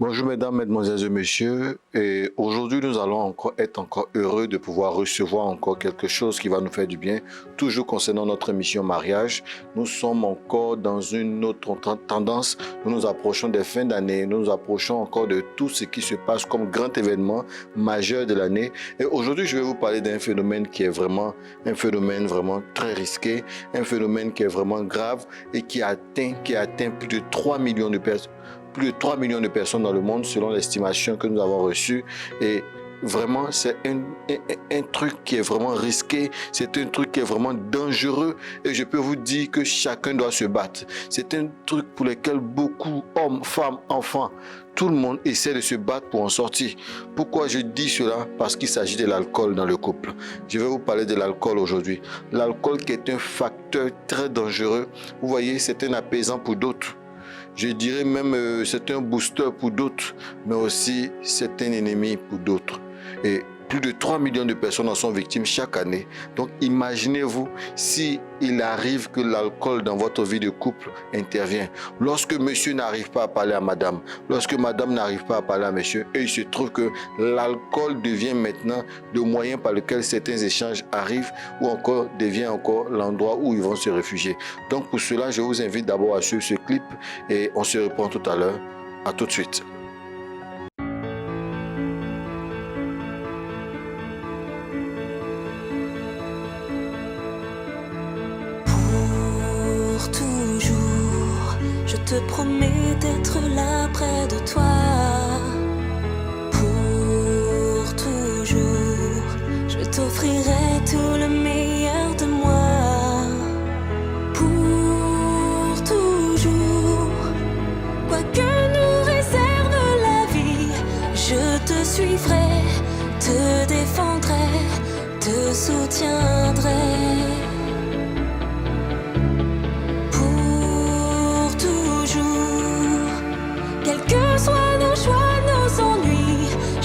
Bonjour mesdames, mesdemoiselles et messieurs. Et aujourd'hui, nous allons être encore heureux de pouvoir recevoir encore quelque chose qui va nous faire du bien. Toujours concernant notre émission mariage, nous sommes encore dans une autre tendance. Nous nous approchons des fins d'année. Nous nous approchons encore de tout ce qui se passe comme grand événement majeur de l'année. Et aujourd'hui, je vais vous parler d'un phénomène qui est vraiment un phénomène vraiment très risqué, un phénomène qui est vraiment grave et qui atteint plus de 3 millions de personnes. Plus de 3 millions de personnes dans le monde selon l'estimation que nous avons reçue. Et vraiment, c'est un truc qui est vraiment risqué, c'est un truc qui est vraiment dangereux. Et je peux vous dire que chacun doit se battre. C'est un truc pour lequel beaucoup, hommes, femmes, enfants, tout le monde essaie de se battre pour en sortir. Pourquoi je dis cela? Parce qu'il s'agit de l'alcool dans le couple. Je vais vous parler de l'alcool aujourd'hui. L'alcool qui est un facteur très dangereux. Vous voyez, c'est un apaisant pour d'autres. Je dirais même c'est un booster pour d'autres, mais aussi c'est un ennemi pour d'autres. Et plus de 3 millions de personnes en sont victimes chaque année. Donc imaginez-vous si il arrive que l'alcool dans votre vie de couple intervient. Lorsque monsieur n'arrive pas à parler à madame, lorsque madame n'arrive pas à parler à monsieur, et il se trouve que l'alcool devient maintenant le moyen par lequel certains échanges arrivent ou encore devient encore l'endroit où ils vont se réfugier. Donc pour cela, je vous invite d'abord à suivre ce clip et on se reprend tout à l'heure. À tout de suite. Je te promets d'être là près de toi. Pour toujours, je t'offrirai tout le meilleur de moi. Pour toujours, quoi que nous réserve la vie, je te suivrai, te défendrai, te soutiendrai.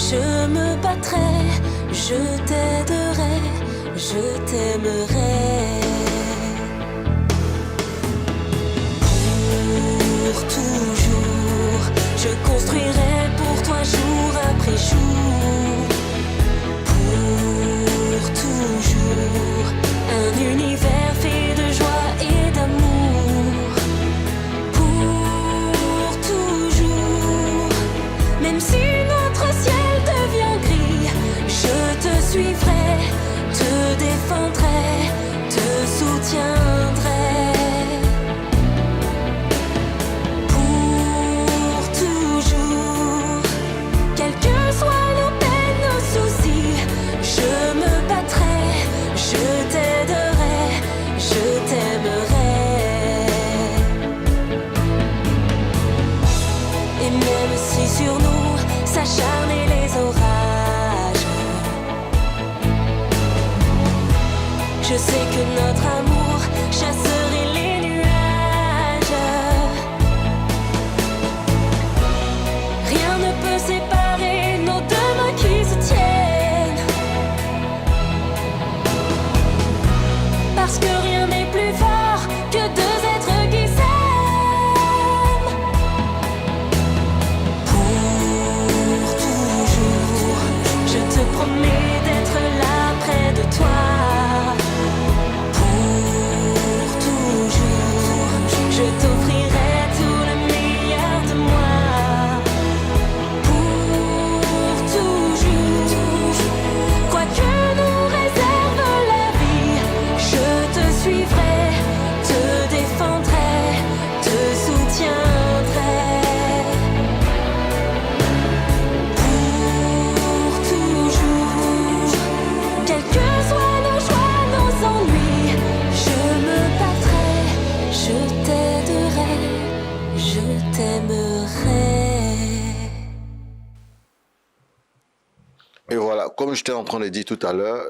Je me battrai, je t'aiderai, je t'aimerai. Pour toujours, je construirai pour toi jour après jour. Pour toujours, un univers fait de joie et d'amour. Pour toujours, même si notre ciel je te suivrai, te défendrai, te soutiendrai. Pour toujours, quels que soient nos peines, nos soucis, je me battrai, je t'aiderai, je t'aimerai. Et même si sur nous s'acharnaient les orages, je sais que notre amour chasserait les nuages. Rien ne peut séparer nos deux mains qui se tiennent, parce que rien n'est plus fort que deux êtres qui s'aiment. Pour toujours, je te promets d'être là près de toi. Je t'offrirai tout le meilleur de moi. Pour toujours, quoi que nous réserve la vie, je te suivrai, te défendrai, te soutiendrai. Pour toujours, quels que soient nos joies, nos ennuis, je me battrai, je t'aiderai, je t'aimerai. Et voilà, comme j'étais en train de dire tout à l'heure,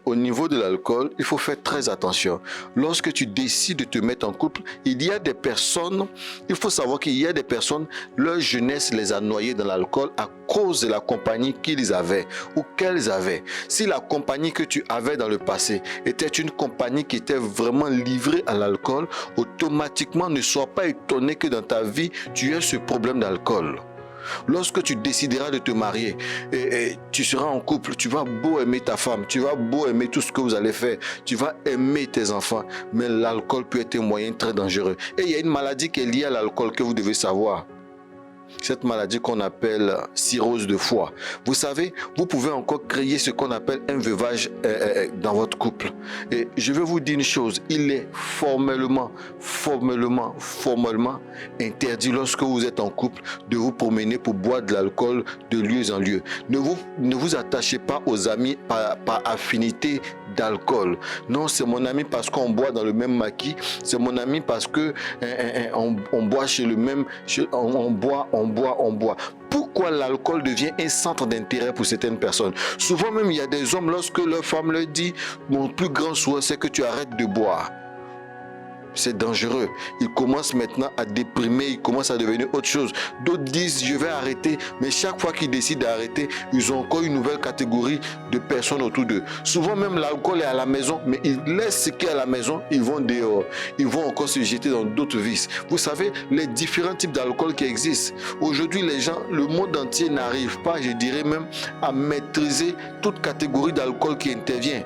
au niveau de l'alcool, il faut faire très attention. Lorsque tu décides de te mettre en couple, il y a des personnes, il faut savoir qu'il y a des personnes, leur jeunesse les a noyés dans l'alcool à cause de la compagnie qu'ils avaient ou qu'elles avaient. Si la compagnie que tu avais dans le passé était une compagnie qui était vraiment livrée à l'alcool, automatiquement ne sois pas étonné que dans ta vie, tu aies ce problème d'alcool. Lorsque tu décideras de te marier et tu seras en couple, tu vas beau aimer ta femme, tu vas beau aimer tout ce que vous allez faire, tu vas aimer tes enfants, mais l'alcool peut être un moyen très dangereux. Et il y a une maladie qui est liée à l'alcool que vous devez savoir. Cette maladie qu'on appelle cirrhose de foie. Vous savez, vous pouvez encore créer ce qu'on appelle un veuvage dans votre couple. Et je vais vous dire une chose, il est formellement interdit lorsque vous êtes en couple de vous promener pour boire de l'alcool de lieu en lieu. Ne vous attachez pas aux amis par affinité d'alcool. Non, c'est mon ami parce qu'on boit dans le même maquis, c'est mon ami parce que on boit chez le même, on boit. Pourquoi l'alcool devient un centre d'intérêt pour certaines personnes? Souvent même, il y a des hommes, lorsque leur femme leur dit « Mon plus grand souhait, c'est que tu arrêtes de boire ». C'est dangereux. Ils commencent maintenant à déprimer, ils commencent à devenir autre chose. D'autres disent je vais arrêter, mais chaque fois qu'ils décident d'arrêter, ils ont encore une nouvelle catégorie de personnes autour d'eux. Souvent même l'alcool est à la maison, mais ils laissent ce qui est à la maison, ils vont dehors. Ils vont encore se jeter dans d'autres vices. Vous savez, les différents types d'alcool qui existent. Aujourd'hui, les gens, le monde entier n'arrive pas, je dirais même, à maîtriser toute catégorie d'alcool qui intervient.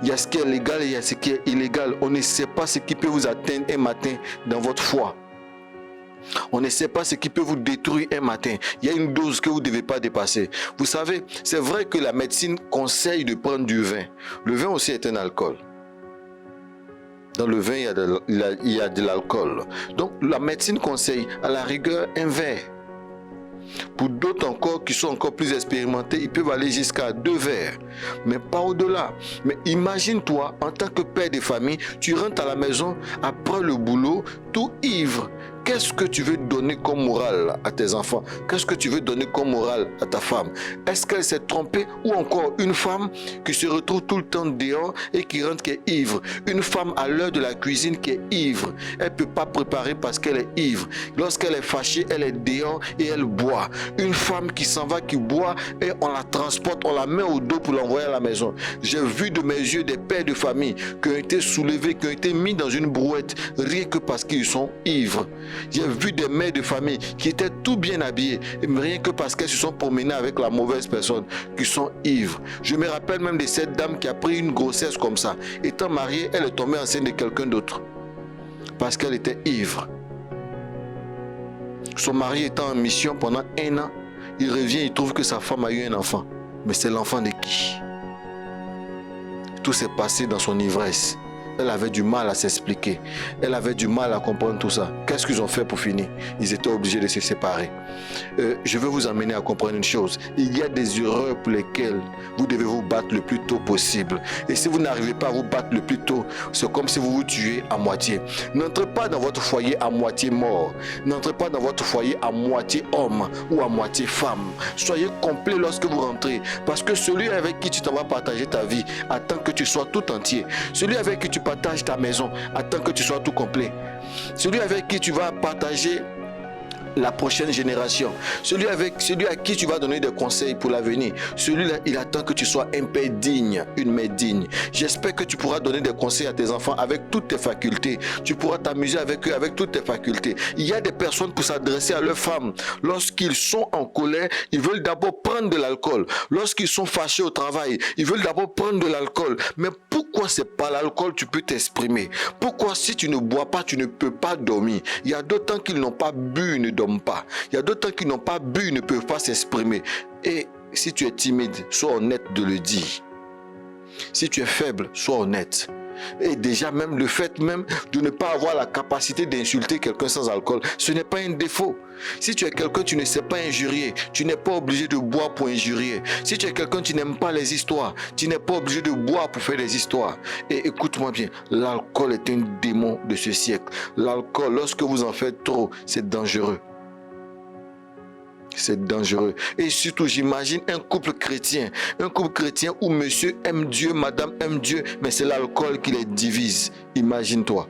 Il y a ce qui est légal et il y a ce qui est illégal. On ne sait pas ce qui peut vous atteindre un matin dans votre foi. On ne sait pas ce qui peut vous détruire un matin. Il y a une dose que vous ne devez pas dépasser. Vous savez, c'est vrai que la médecine conseille de prendre du vin. Le vin aussi est un alcool. Dans le vin, il y a de l'alcool. Donc, la médecine conseille à la rigueur un verre. Pour d'autres encore qui sont encore plus expérimentés, ils peuvent aller jusqu'à 2 verres, mais pas au-delà. Mais imagine-toi, en tant que père de famille, tu rentres à la maison après le boulot, tout ivre. Qu'est-ce que tu veux donner comme morale à tes enfants? Qu'est-ce que tu veux donner comme morale à ta femme? Est-ce qu'elle s'est trompée? Ou encore une femme qui se retrouve tout le temps dehors et qui rentre qui est ivre? Une femme à l'heure de la cuisine qui est ivre. Elle ne peut pas préparer parce qu'elle est ivre. Lorsqu'elle est fâchée, elle est dehors et elle boit. Une femme qui s'en va, qui boit et on la transporte, on la met au dos pour l'envoyer à la maison. J'ai vu de mes yeux des pères de famille qui ont été soulevés, qui ont été mis dans une brouette rien que parce qu'ils sont ivres. J'ai vu des mères de famille qui étaient tout bien habillées, rien que parce qu'elles se sont promenées avec la mauvaise personne, qui sont ivres. Je me rappelle même de cette dame qui a pris une grossesse comme ça. Étant mariée, elle est tombée enceinte de quelqu'un d'autre. Parce qu'elle était ivre. Son mari étant en mission pendant 1 an, il revient, il trouve que sa femme a eu un enfant. Mais c'est l'enfant de qui? Tout s'est passé dans son ivresse. Elle avait du mal à s'expliquer. Elle avait du mal à comprendre tout ça. Qu'est-ce qu'ils ont fait pour finir? Ils étaient obligés de se séparer. Je veux vous amener à comprendre une chose. Il y a des erreurs pour lesquelles vous devez vous battre le plus tôt possible. Et si vous n'arrivez pas à vous battre le plus tôt, c'est comme si vous vous tuez à moitié. N'entrez pas dans votre foyer à moitié mort. N'entrez pas dans votre foyer à moitié homme ou à moitié femme. Soyez complet lorsque vous rentrez. Parce que celui avec qui tu t'en vas partager ta vie attend que tu sois tout entier. Celui avec qui tu partages ta maison attend que tu sois tout complet. Celui avec qui tu vas partager la prochaine génération, celui à qui tu vas donner des conseils pour l'avenir, celui-là, il attend que tu sois un père digne, une mère digne. J'espère que tu pourras donner des conseils à tes enfants avec toutes tes facultés. Tu pourras t'amuser avec eux avec toutes tes facultés. Il y a des personnes pour s'adresser à leurs femmes. Lorsqu'ils sont en colère, ils veulent d'abord prendre de l'alcool. Lorsqu'ils sont fâchés au travail, ils veulent d'abord prendre de l'alcool. Mais pourquoi c'est pas l'alcool tu peux t'exprimer? Pourquoi si tu ne bois pas, tu ne peux pas dormir? Il y a d'autres temps qu'ils n'ont pas bu, ils ne dorment pas. Il y a d'autres temps qu'ils n'ont pas bu, ils ne peuvent pas s'exprimer. Et si tu es timide, sois honnête de le dire. Si tu es faible, sois honnête. Et déjà même le fait même de ne pas avoir la capacité d'insulter quelqu'un sans alcool, ce n'est pas un défaut. Si tu es quelqu'un, tu ne sais pas injurier, tu n'es pas obligé de boire pour injurier. Si tu es quelqu'un, tu n'aimes pas les histoires, tu n'es pas obligé de boire pour faire des histoires. Et écoute-moi bien, l'alcool est un démon de ce siècle. L'alcool, lorsque vous en faites trop, c'est dangereux. C'est dangereux. Et surtout, j'imagine un couple chrétien où monsieur aime Dieu, madame aime Dieu, mais c'est l'alcool qui les divise. Imagine-toi.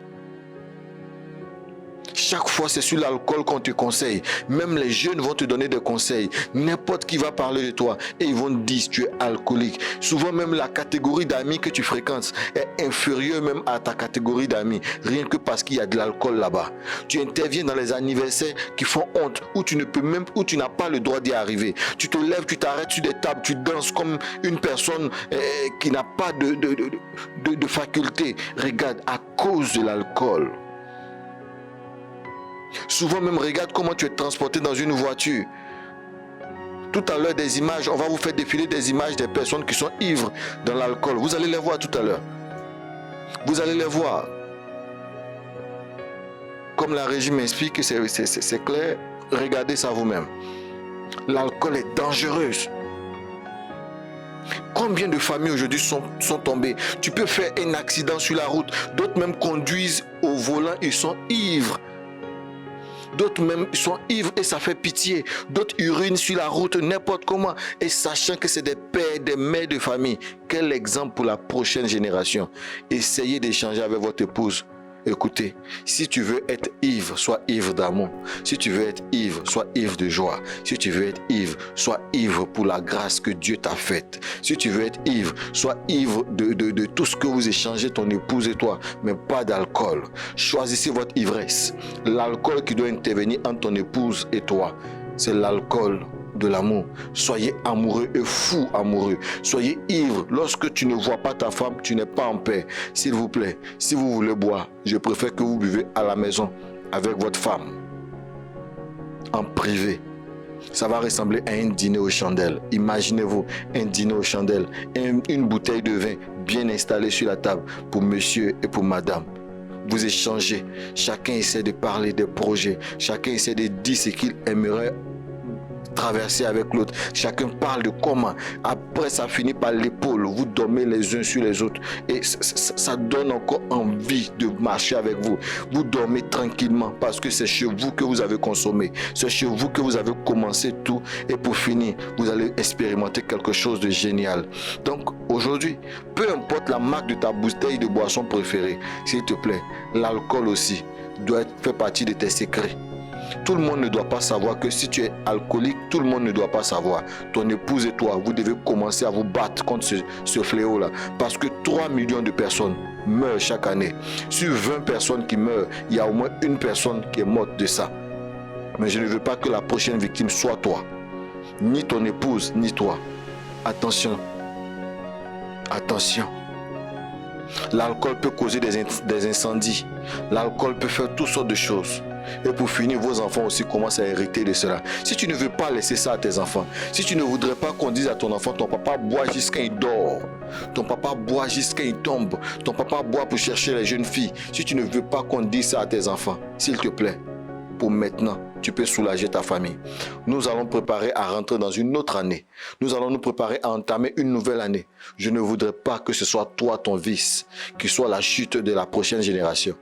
chaque fois, c'est sur l'alcool qu'on te conseille. Même les jeunes vont te donner des conseils. N'importe qui va parler de toi et ils vont te dire que tu es alcoolique. Souvent, même la catégorie d'amis que tu fréquentes est inférieure même à ta catégorie d'amis, rien que parce qu'il y a de l'alcool là-bas. Tu interviens dans les anniversaires qui font honte, où tu ne peux même, où tu n'as pas le droit d'y arriver. Tu te lèves, tu t'arrêtes sur des tables, tu danses comme une personne qui n'a pas de faculté. Regarde, à cause de l'alcool. Souvent même, regarde comment tu es transporté dans une voiture. Tout à l'heure, des images, on va vous faire défiler des images des personnes qui sont ivres dans l'alcool. Vous allez les voir tout à l'heure. Vous allez les voir. Comme la régie m'explique, c'est clair, regardez ça vous-même. L'alcool est dangereuse. Combien de familles aujourd'hui sont tombées? Tu peux faire un accident sur la route. D'autres même conduisent au volant, ils sont ivres. D'autres même sont ivres et ça fait pitié. D'autres urinent sur la route n'importe comment. Et sachant que c'est des pères, des mères de famille. Quel exemple pour la prochaine génération. Essayez d'échanger avec votre épouse. Écoutez, si tu veux être ivre, sois ivre d'amour. Si tu veux être ivre, sois ivre de joie. Si tu veux être ivre, sois ivre pour la grâce que Dieu t'a faite. Si tu veux être ivre, sois ivre de tout ce que vous échangez, ton épouse et toi, mais pas d'alcool. Choisissez votre ivresse. L'alcool qui doit intervenir entre ton épouse et toi, c'est l'alcool de l'amour. Soyez amoureux et fou amoureux. Soyez ivre. Lorsque tu ne vois pas ta femme, tu n'es pas en paix. S'il vous plaît, si vous voulez boire, je préfère que vous buvez à la maison avec votre femme. En privé. Ça va ressembler à un dîner aux chandelles. Imaginez-vous un dîner aux chandelles. Une bouteille de vin bien installée sur la table pour monsieur et pour madame. Vous échangez. Chacun essaie de parler des projets. Chacun essaie de dire ce qu'il aimerait traverser avec l'autre. Chacun parle de comment. Après, ça finit par l'épaule. Vous dormez les uns sur les autres. Et ça donne encore envie de marcher avec vous. Vous dormez tranquillement parce que c'est chez vous que vous avez consommé. C'est chez vous que vous avez commencé tout. Et pour finir, vous allez expérimenter quelque chose de génial. Donc, aujourd'hui, peu importe la marque de ta bouteille de boisson préférée, s'il te plaît, l'alcool aussi doit faire partie de tes secrets. Tout le monde ne doit pas savoir que si tu es alcoolique, tout le monde ne doit pas savoir. Ton épouse et toi, vous devez commencer à vous battre contre ce fléau-là. Parce que 3 millions de personnes meurent chaque année. Sur 20 personnes qui meurent, il y a au moins une personne qui est morte de ça. Mais je ne veux pas que la prochaine victime soit toi. Ni ton épouse, ni toi. Attention. Attention. L'alcool peut causer des incendies. L'alcool peut faire toutes sortes de choses. Et pour finir, vos enfants aussi commencent à hériter de cela. Si tu ne veux pas laisser ça à tes enfants, si tu ne voudrais pas qu'on dise à ton enfant, ton papa boit jusqu'à il dort, ton papa boit jusqu'à il tombe, ton papa boit pour chercher les jeunes filles, si tu ne veux pas qu'on dise ça à tes enfants, s'il te plaît, pour maintenant, tu peux soulager ta famille. Nous allons préparer à rentrer dans une autre année. Nous allons nous préparer à entamer une nouvelle année. Je ne voudrais pas que ce soit toi, ton vice, qui soit la chute de la prochaine génération.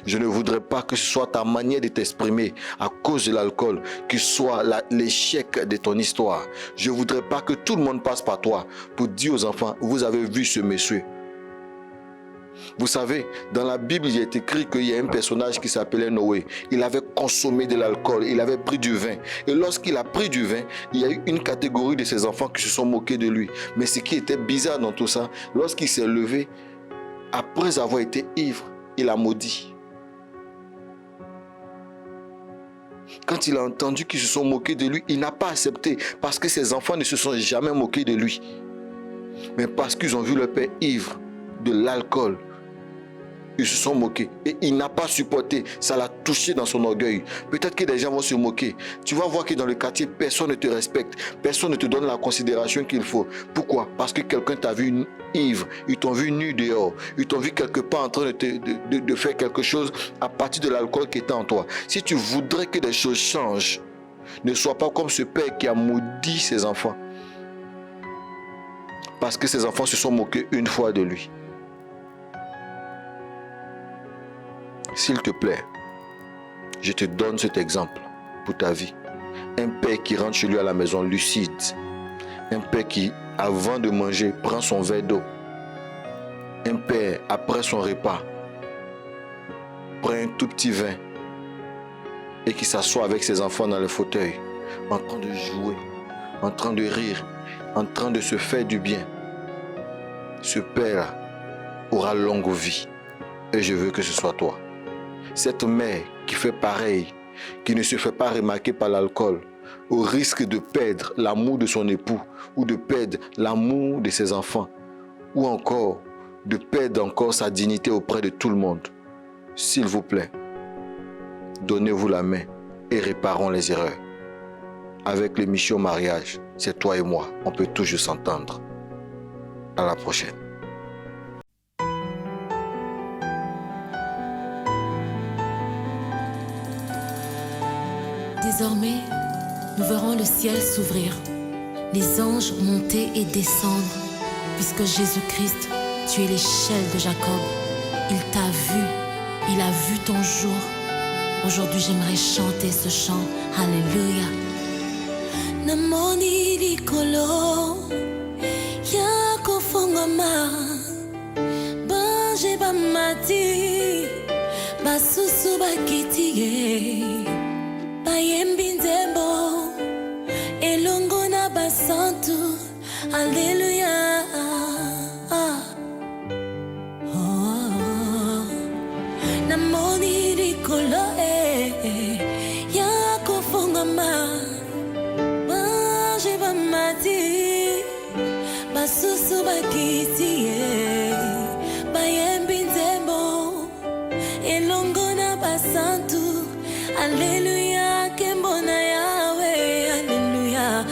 Je ne voudrais pas que ce soit ta manière de t'exprimer à cause de l'alcool qui soit l'échec de ton histoire. Je ne voudrais pas que tout le monde passe par toi pour dire aux enfants, vous avez vu ce monsieur. Vous savez, dans la Bible, il est écrit qu'il y a un personnage qui s'appelait Noé. Il avait consommé de l'alcool, il avait pris du vin. Et lorsqu'il a pris du vin, il y a eu une catégorie de ses enfants qui se sont moqués de lui. Mais ce qui était bizarre dans tout ça, lorsqu'il s'est levé, après avoir été ivre, il a maudit. Quand il a entendu qu'ils se sont moqués de lui, il n'a pas accepté parce que ses enfants ne se sont jamais moqués de lui. Mais parce qu'ils ont vu leur père ivre de l'alcool, ils se sont moqués et il n'a pas supporté. Ça l'a touché dans son orgueil. Peut-être que des gens vont se moquer. Tu vas voir que dans le quartier, personne ne te respecte. Personne ne te donne la considération qu'il faut. Pourquoi? Parce que quelqu'un t'a vu ivre. Ils t'ont vu nu dehors. Ils t'ont vu quelque part en train de faire quelque chose à partir de l'alcool qui était en toi. Si tu voudrais que des choses changent, ne sois pas comme ce père qui a maudit ses enfants. Parce que ses enfants se sont moqués une fois de lui. S'il te plaît, je te donne cet exemple pour ta vie. Un père qui rentre chez lui à la maison lucide. Un père qui, avant de manger, prend son verre d'eau. Un père, après son repas, prend un tout petit vin et qui s'assoit avec ses enfants dans le fauteuil, en train de jouer, en train de rire, en train de se faire du bien. Ce père aura longue vie et je veux que ce soit toi. Cette mère qui fait pareil, qui ne se fait pas remarquer par l'alcool, au risque de perdre l'amour de son époux ou de perdre l'amour de ses enfants ou encore de perdre encore sa dignité auprès de tout le monde. S'il vous plaît, donnez-vous la main et réparons les erreurs. Avec l'émission Mariage, c'est toi et moi, on peut toujours s'entendre. À la prochaine. Désormais, nous verrons le ciel s'ouvrir, les anges monter et descendre, puisque Jésus-Christ, tu es l'échelle de Jacob. Il t'a vu, il a vu ton jour. Aujourd'hui, j'aimerais chanter ce chant. Alléluia. Namoni likolo, yako fongoma, bange bamati, basusu bakitiye. Bayembi nzembo elongo na basantu. Alléluia. Namoni likolo yako fongoma, bange bamati, basusu bakitiye. Bayembi nzembo elongo na basantu. Alléluia, kembona Yahweh, Alléluia.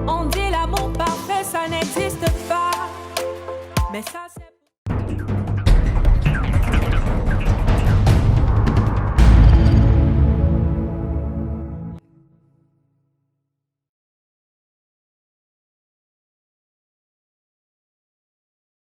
On dit l'amour parfait, ça n'existe pas. Mais ça, c'est